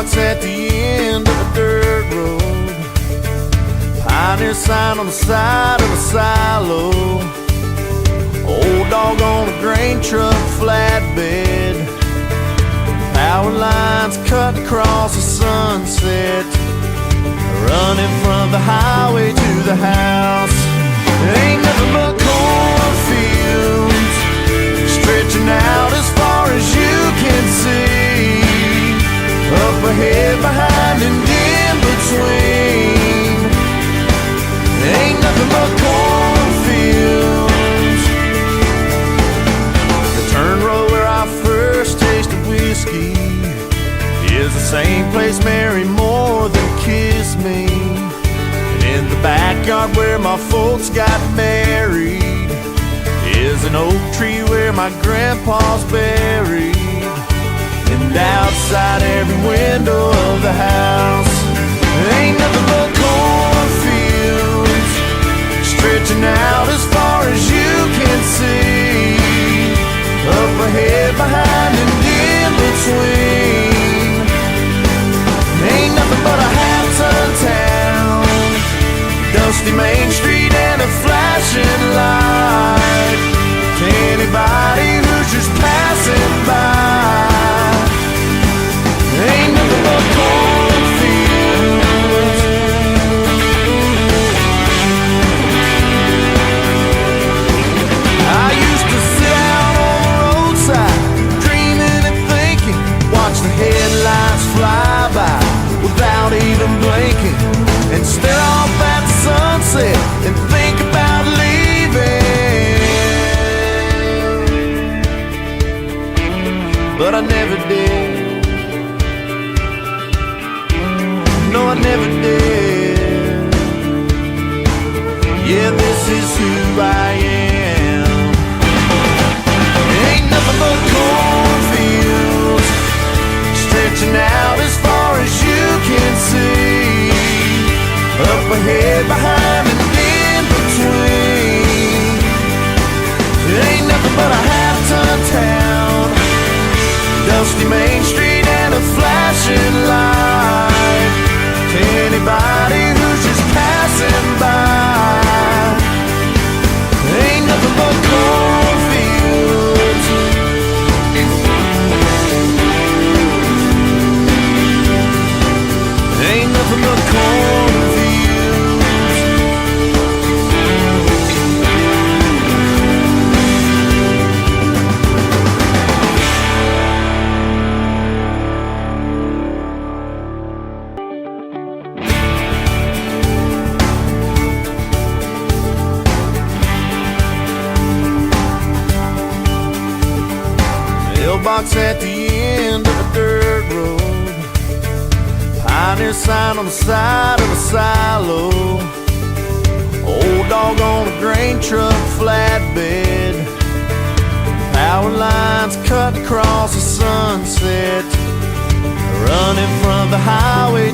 Mailbox at the end of a dirt road, pioneer sign on the side of a silo, old dog on a grain truck flatbed, power lines cut across the sunset, running from the highway to the house. Ain't nothing but cornfields stretching out as far as you can see, up ahead, behind, and in between. Ain't nothing but cornfields. The turn road where I first tasted whiskey is the same place Mary more than kissed me. And in the backyard where my folks got married is an oak tree where my grandpa's buried. And outside every window of the house ain't nothing but cornfields stretching out as far as you can see, up ahead, behind, and in between. Ain't nothing but a half-ton town, dusty Main Street and a flashing light to anybody who's just passing by. Ain't nothing but cornfields. I used to sit out on the roadside, dreaming and thinking, watch the headlights fly by without even blinking, and stare off at the sunset and think about leaving. But I never did. No, I never did. Yeah, this is who I am. Ain't nothing but cornfields stretching out as far as you can see, up ahead, behind, and in between. Ain't nothing but a half-ton town, dusty Main Street and a flashing light to anybody who's just passing by. Ain't nothing but cornfields. Ain't nothing but cornfields. Mailbox at the end of a dirt road, pioneer sign on the side of a silo, old dog on a grain truck flatbed, power lines cut across the sunset, running from the highway